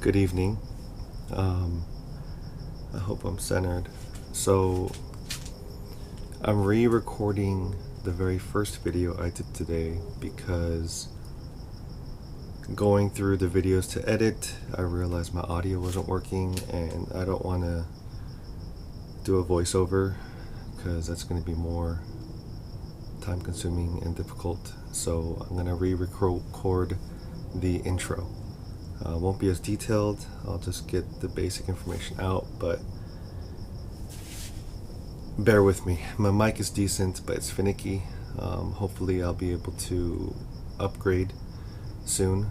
Good evening. I hope I'm centered. So, I'm re-recording the very first video I did today because going through the videos to edit, I realized my audio wasn't working, and I don't want to do a voiceover because that's going to be more time consuming and difficult. So I'm going to re-record the intro. Won't be as detailed. I'll just get the basic information out, but bear with me. My mic is decent, but it's finicky. Hopefully I'll be able to upgrade soon.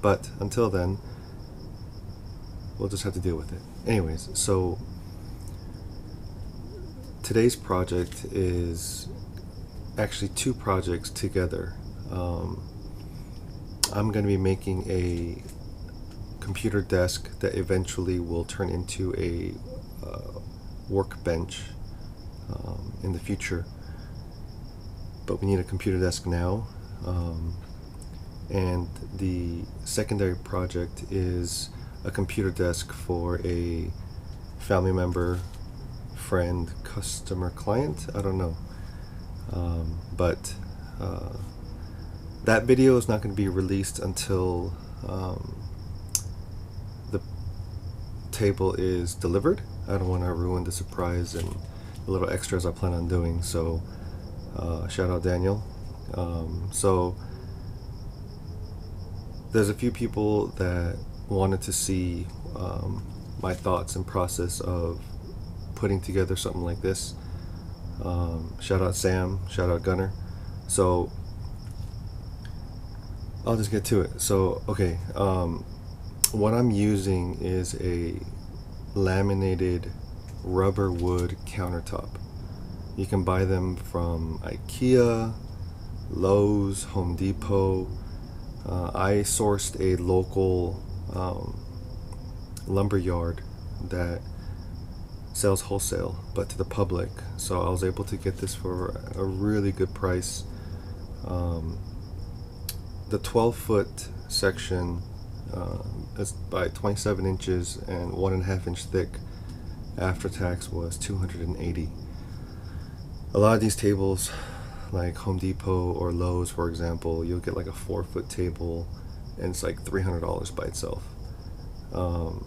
But until then, we'll just have to deal with it. Anyways, so today's project is actually two projects together. I'm going to be making a computer desk that eventually will turn into a workbench in the future, but we need a computer desk now. And the secondary project is a computer desk for a family member, friend, customer, client, I don't know. But that video is not going to be released until the table is delivered. I don't want to ruin the surprise and the little extras I plan on doing. So shout out Daniel. So there's a few people that wanted to see my thoughts and process of putting together something like this. Shout out Sam, shout out Gunner. So I'll just get to it. So okay, what I'm using is a laminated rubber wood countertop. You can buy them from IKEA, Lowe's, Home Depot. I sourced a local lumber yard that sells wholesale but to the public, so I was able to get this for a really good price. The 12-foot section is by 27 inches and 1.5 inch thick. After tax was $280. A lot of these tables, like Home Depot or Lowe's for example, you'll get like a 4-foot table and it's like $300 by itself. And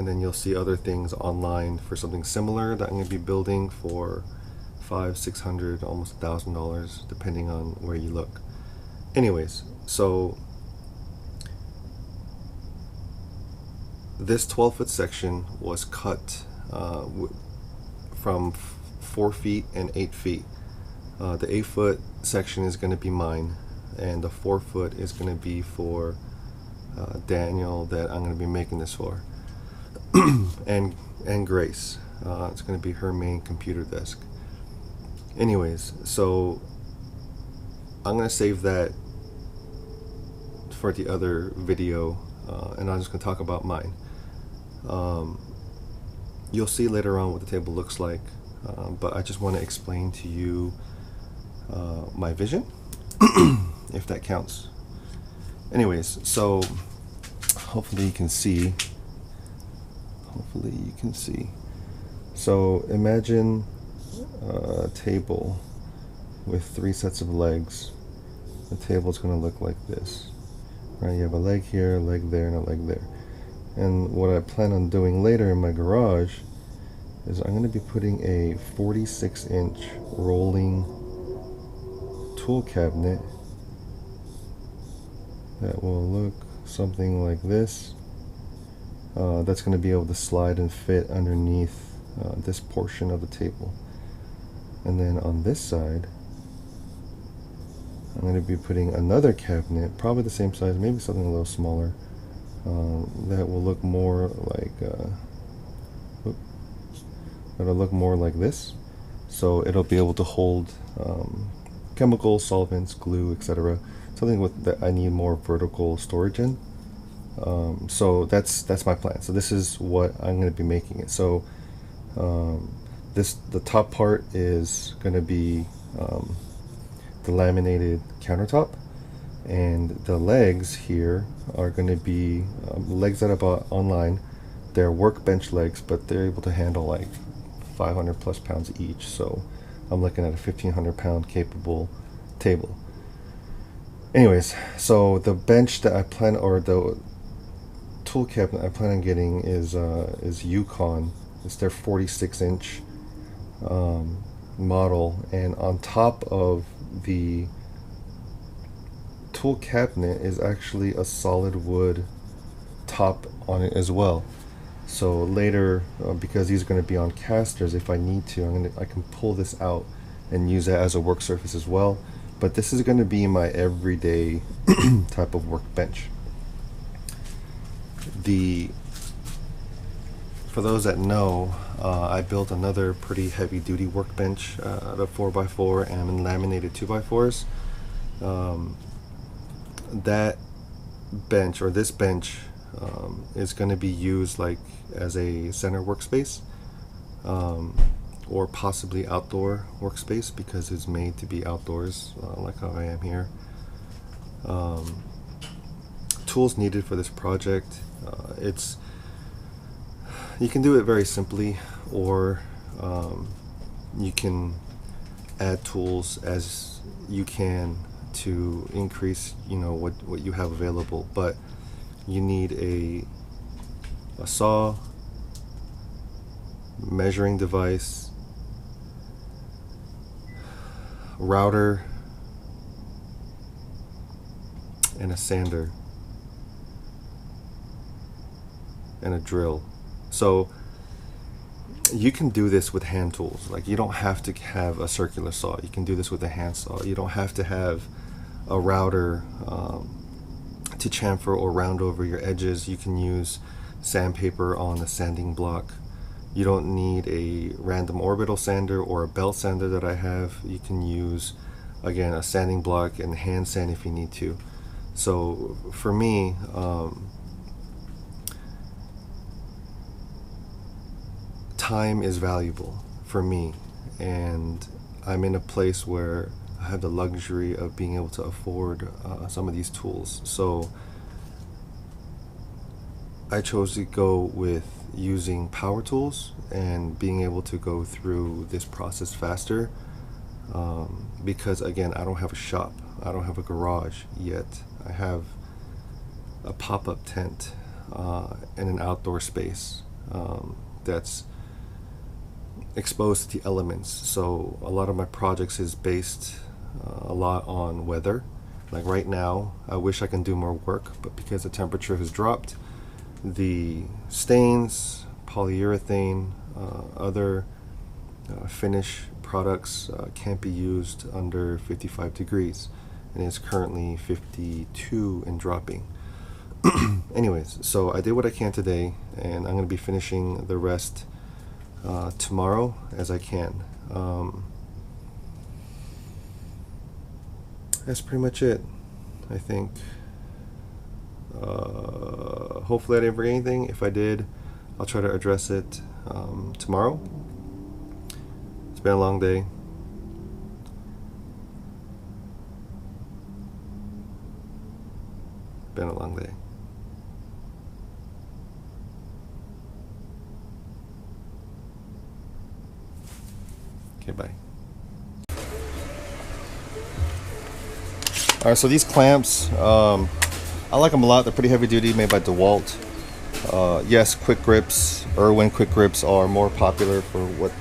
then you'll see other things online for something similar that I'm going to be building for $500, $600, almost $1,000 depending on where you look. Anyways, so this 12-foot section was cut from 4 feet and 8 feet. The 8-foot section is going to be mine, and the 4-foot is going to be for Daniel that I'm going to be making this for. and Grace. It's going to be her main computer desk. Anyways, so I'm going to save that for the other video, and I'm just going to talk about mine. You'll see later on what the table looks like, but I just want to explain to you my vision, if that counts. Anyways, so hopefully you can see. So imagine a table with 3 sets of legs. The table is going to look like this, right? You have a leg here, a leg there, and a leg there. And what I plan on doing later in my garage is I'm going to be putting a 46-inch rolling tool cabinet that will look something like this. That's going to be able to slide and fit underneath this portion of the table. And then on this side, I'm going to be putting another cabinet, probably the same size, maybe something a little smaller, that will look more like this. So it'll be able to hold chemicals, solvents, glue, etc. Something that I need more vertical storage in. So that's my plan. So this is what I'm going to be making it. So the top part is going to be the laminated countertop. And the legs here are going to be legs that I bought online. They're Workbench legs, but they're able to handle like 500 plus pounds each. So I'm looking at a 1,500 pound capable table. Anyways, so the bench that I plan, or the tool cabinet I plan on getting is Yukon. It's their 46-inch model, and on top of the tool cabinet is actually a solid wood top on it as well. So later, because these are going to be on casters, if I need to, I can pull this out and use that as a work surface as well. But this is going to be my everyday type of workbench. For those that know, I built another pretty heavy-duty workbench out of 4x4 and laminated 2x4s. That bench, or this bench, is going to be used like as a center workspace, or possibly outdoor workspace, because it's made to be outdoors, like how I am here. Tools needed for this project, you can do it very simply, or you can add tools as you can to increase, what you have available. But you need a saw, measuring device, router, and a sander, and a drill. So you can do this with hand tools. Like, you don't have to have a circular saw. You can do this with a hand saw. You don't have to have a router to chamfer or round over your edges. You can use sandpaper on a sanding block. You don't need a random orbital sander or a belt sander that I have. You can use, again, a sanding block and hand sand if you need to. So for me, time is valuable for me, and I'm in a place where I have the luxury of being able to afford some of these tools. So I chose to go with using power tools and being able to go through this process faster, because again, I don't have a shop, I don't have a garage yet. I have a pop-up tent and an outdoor space that's exposed to the elements. So a lot of my projects is based a lot on weather. Like right now, I wish I can do more work, but because the temperature has dropped, the stains, polyurethane, other finish products can't be used under 55 degrees, and it's currently 52 and dropping. Anyways, so I did what I can today, and I'm going to be finishing the rest tomorrow as I can. That's pretty much it, I think. Hopefully I didn't forget anything. If I did, I'll try to address it tomorrow. It's been a long day. Been a long day. Okay, bye. Alright, so these clamps, I like them a lot. They're pretty heavy duty, made by DeWalt. Yes, quick grips, Irwin quick grips are more popular for what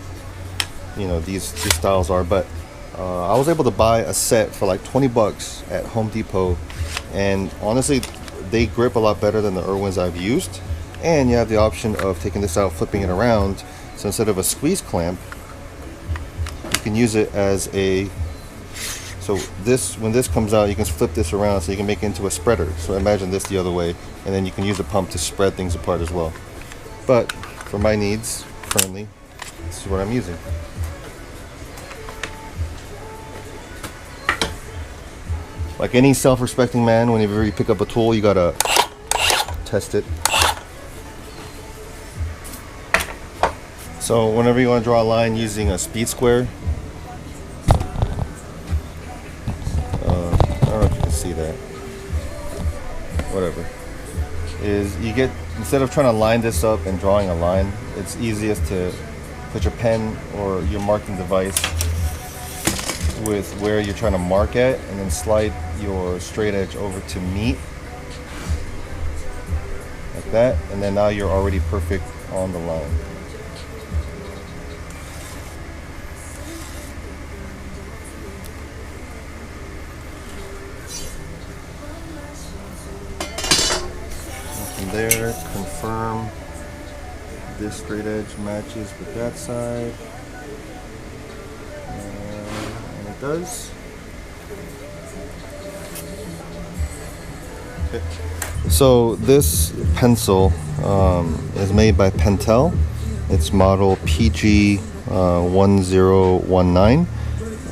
these styles are, but I was able to buy a set for like 20 bucks at Home Depot, and honestly they grip a lot better than the Irwins I've used. And you have the option of taking this out, flipping it around, so instead of a squeeze clamp, you can use it as a, so when this comes out, you can flip this around so you can make it into a spreader. So imagine this the other way, and then you can use the pump to spread things apart as well. But for my needs currently, this is what I'm using. Like any self-respecting man, whenever you pick up a tool, you gotta test it. So whenever you want to draw a line using a speed square, I don't know if you can see that. whatever, is you get, instead of trying to line this up and drawing a line, it's easiest to put your pen or your marking device with where you're trying to mark at, and then slide your straight edge over to meet like that, and then now you're already perfect on the line. From there, confirm this straight edge matches with that side, and it does. Okay. So this pencil is made by Pentel. It's model PG1019,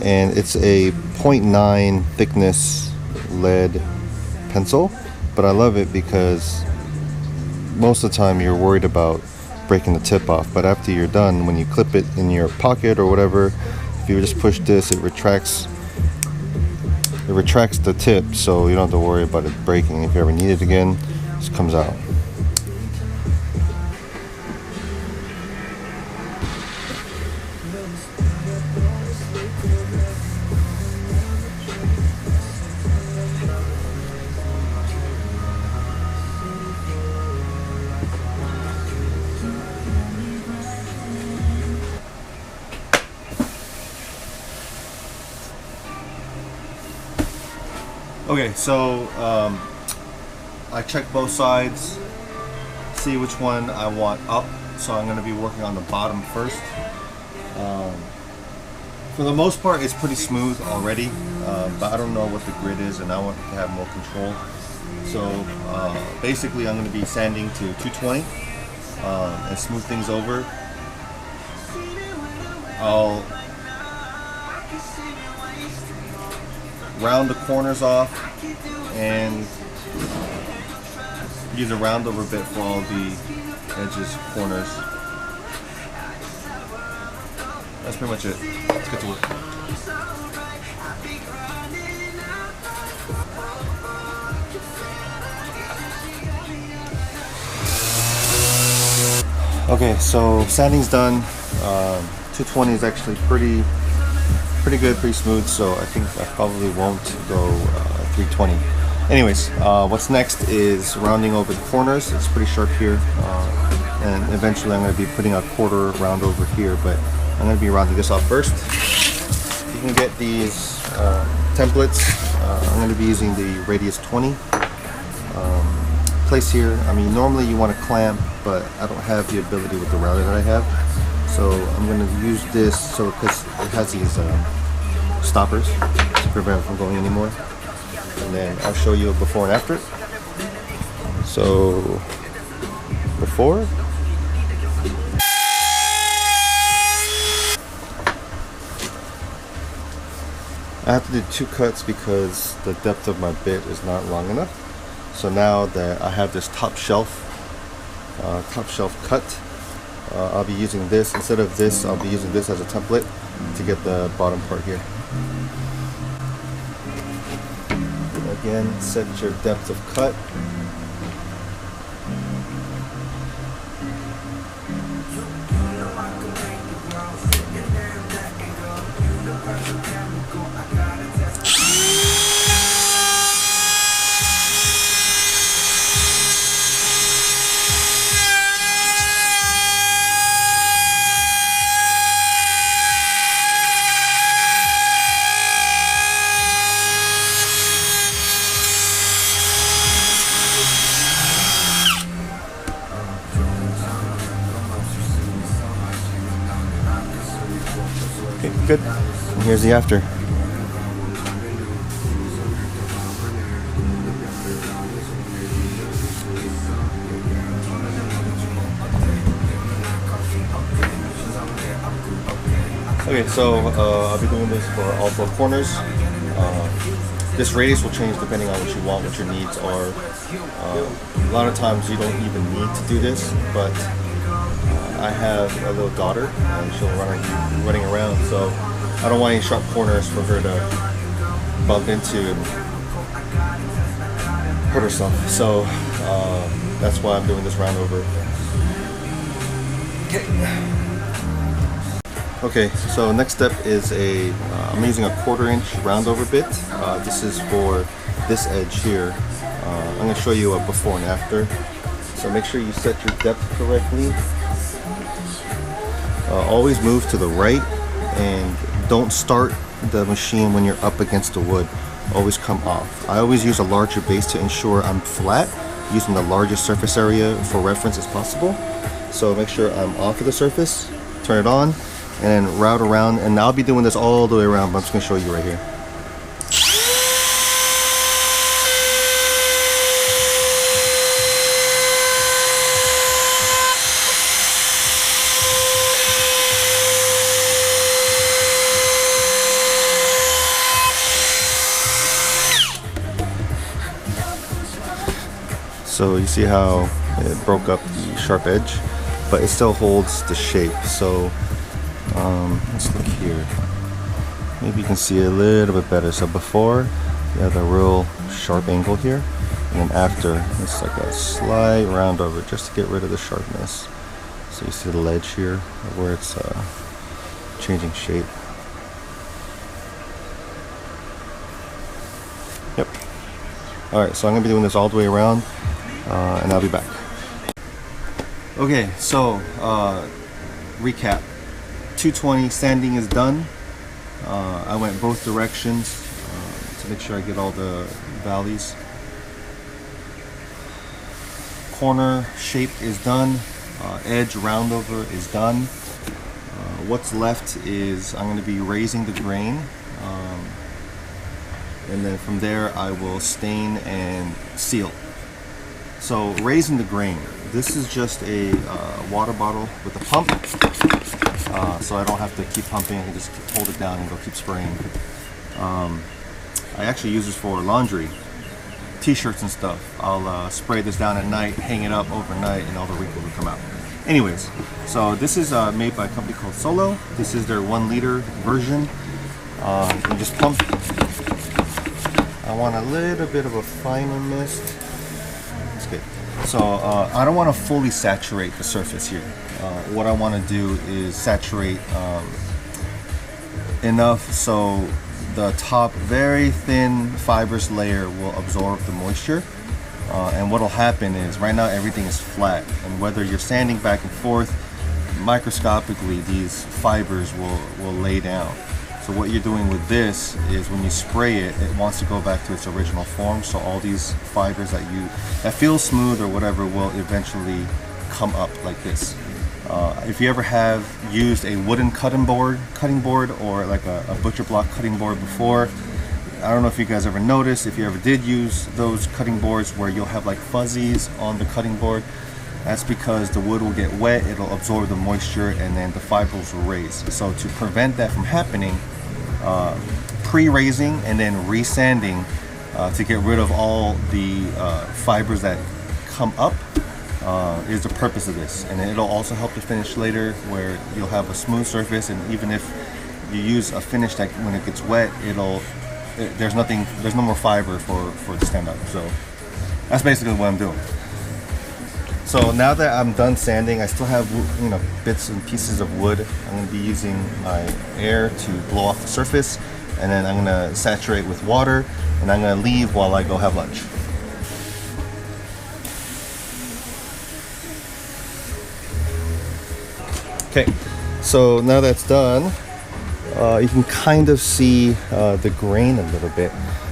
and it's a 0.9 thickness lead pencil. But I love it because most of the time you're worried about breaking the tip off, but after you're done, when you clip it in your pocket or whatever, if you just push this, it retracts the tip, so you don't have to worry about it breaking. If you ever need it again, it just comes out. Okay, so I checked both sides, see which one I want up, so I'm going to be working on the bottom first. For the most part, it's pretty smooth already, but I don't know what the grid is, and I want to have more control. So basically, I'm going to be sanding to 220 and smooth things over. I'll round the corners off and use a round over bit for all the edges, corners. That's pretty much it. Let's get to work. Okay, so sanding's done. 220 is actually pretty good, pretty smooth, so I think I probably won't go 320. Anyways, what's next is rounding over the corners. It's pretty sharp here, and eventually I'm going to be putting a quarter round over here, but I'm going to be rounding this off first. You can get these templates. I'm going to be using the radius 20. Place here, I mean, normally you want to clamp, but I don't have the ability with the router that I have. So I'm going to use this because it has these stoppers to prevent it from going anymore. And then I'll show you a before and after. So before. I have to do 2 cuts because the depth of my bit is not long enough. So now that I have this top shelf cut, I'll be using this. Instead of this, I'll be using this as a template to get the bottom part here. Again, set your depth of cut. Okay, good. And here's the after. Okay, so I'll be doing this for all 4 corners. This radius will change depending on what you want, what your needs are. A lot of times you don't even need to do this, but I have a little daughter and she'll running around, so I don't want any sharp corners for her to bump into. hurt herself. So that's why I'm doing this round over. Okay, so next step is I'm using a 1/4 inch round over bit. This is for this edge here. I'm going to show you a before and after. So make sure you set your depth correctly. Always move to the right and don't start the machine when you're up against the wood. Always come off. I always use a larger base to ensure I'm flat, using the largest surface area for reference as possible. So make sure I'm off of the surface, turn it on, and then route around. And I'll be doing this all the way around, but I'm just going to show you right here. So you see how it broke up the sharp edge, but it still holds the shape. So let's look here. Maybe you can see a little bit better. So before, you have a real sharp angle here, and then after, it's like a slight round over just to get rid of the sharpness. So you see the ledge here where it's changing shape. Yep. Alright, so I'm going to be doing this all the way around. And I'll be back. Okay, so recap. 220 sanding is done. I went both directions to make sure I get all the valleys. Corner shape is done. Edge roundover is done. What's left is I'm going to be raising the grain. And then from there I will stain and seal. So raising the grain, this is just a water bottle with a pump, so I don't have to keep pumping. I can just hold it down and go keep spraying. I actually use this for laundry, t-shirts and stuff. I'll spray this down at night, hang it up overnight, and all the wrinkles will come out. Anyways, so this is made by a company called Solo. This is their 1 liter version. You can just pump. I want a little bit of a finer mist. Good. So I don't want to fully saturate the surface here. What I want to do is saturate enough so the top very thin fibrous layer will absorb the moisture. And what will happen is right now everything is flat, and whether you're sanding back and forth, microscopically these fibers will lay down. So what you're doing with this is when you spray it, it wants to go back to its original form. So all these fibers that feel smooth or whatever will eventually come up like this. If you ever have used a wooden cutting board or like a butcher block cutting board before, I don't know if you guys ever noticed, if you ever did use those cutting boards where you'll have like fuzzies on the cutting board, that's because the wood will get wet, it'll absorb the moisture, and then the fibers will raise. So to prevent that from happening, pre-raising and then resanding to get rid of all the fibers that come up is the purpose of this. And it'll also help the finish later, where you'll have a smooth surface, and even if you use a finish that when it gets wet, there's no more fiber for it to stand up. So that's basically what I'm doing. So now that I'm done sanding, I still have bits and pieces of wood. I'm going to be using my air to blow off the surface, and then I'm going to saturate with water, and I'm going to leave while I go have lunch. Okay, so now that's done, you can kind of see the grain a little bit.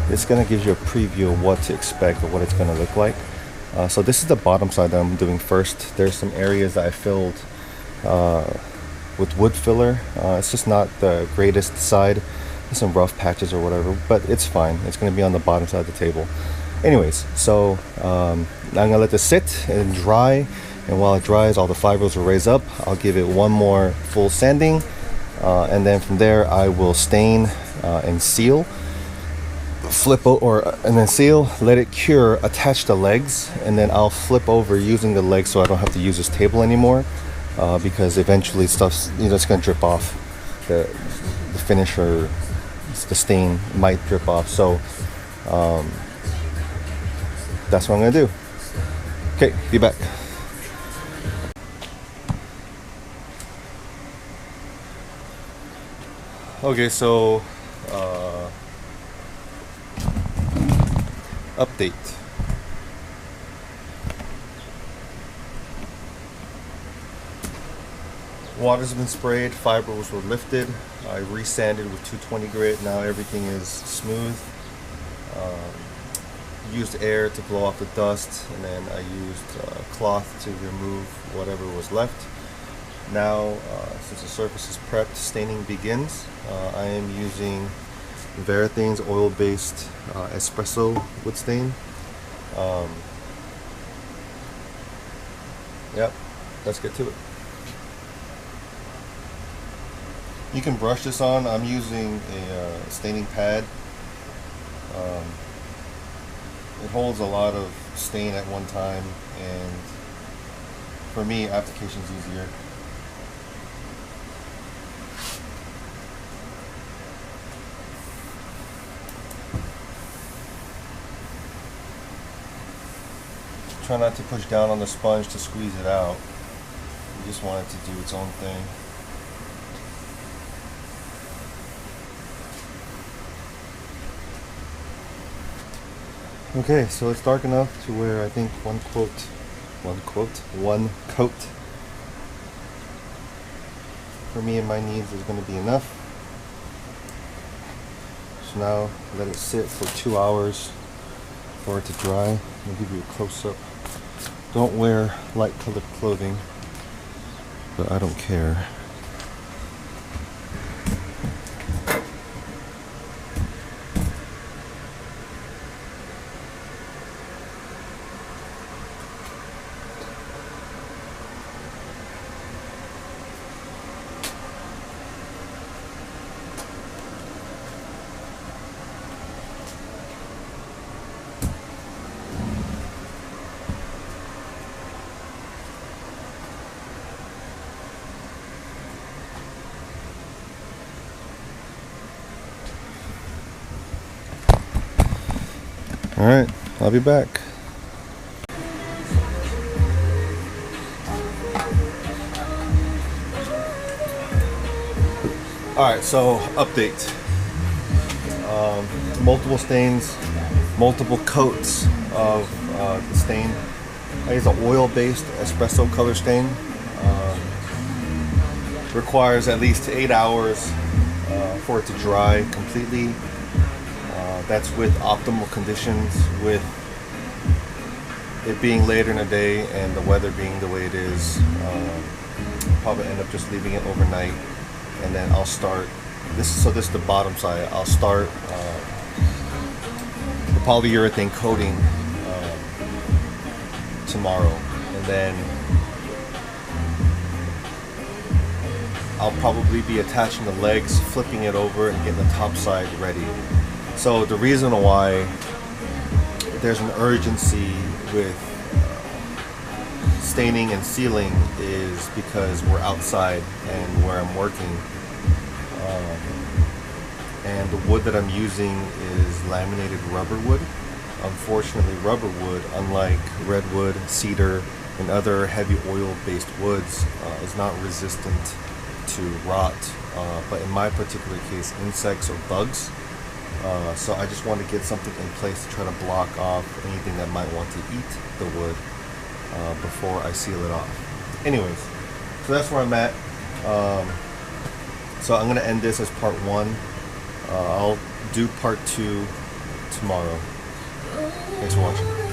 It's going to give you a preview of what to expect or what it's going to look like. So this is the bottom side that I'm doing first. There's some areas that I filled with wood filler. It's just not the greatest side. There's some rough patches or whatever, but it's fine. It's going to be on the bottom side of the table. Anyways, so I'm going to let this sit and dry. And while it dries, all the fibers will raise up. I'll give it one more full sanding. And then from there, I will stain and seal. And then seal, let it cure, attach the legs, and then I'll flip over using the legs so I don't have to use this table anymore, because eventually stuff's it's gonna drip off. The finish or the stain might drip off. So that's what I'm gonna do. Okay, be back. Okay, so update. Water's been sprayed, fibers were lifted. I resanded with 220 grit. Now everything is smooth. Used air to blow off the dust, and then I used cloth to remove whatever was left. Now, since the surface is prepped, staining begins. I am using Verithane's oil-based espresso wood stain. Yep, let's get to it. You can brush this on. I'm using a staining pad. It holds a lot of stain at one time, and for me, application's easier. Try not to push down on the sponge to squeeze it out. You just want it to do its own thing. Okay, so it's dark enough to where I think one coat for me and my needs is going to be enough. So now let it sit for 2 hours for it to dry. I'll give you a close-up. Don't wear light colored clothing, but I don't care. Alright, I'll be back. Alright, so update. Multiple stains, multiple coats of the stain. I use an oil-based espresso color stain. Requires at least 8 hours for it to dry completely. That's with optimal conditions, with it being later in the day and the weather being the way it is. Probably end up just leaving it overnight, and then I'll start this. So this is the bottom side. I'll start the polyurethane coating tomorrow, and then I'll probably be attaching the legs, flipping it over, and getting the top side ready. So the reason why there's an urgency with staining and sealing is because we're outside and where I'm working. And the wood that I'm using is laminated rubber wood. Unfortunately, rubber wood, unlike redwood, cedar, and other heavy oil-based woods, is not resistant to rot, but in my particular case, insects or bugs. So I just want to get something in place to try to block off anything that might want to eat the wood before I seal it off. Anyways, so that's where I'm at. So I'm going to end this as part 1. I'll do part 2 tomorrow. Thanks for watching.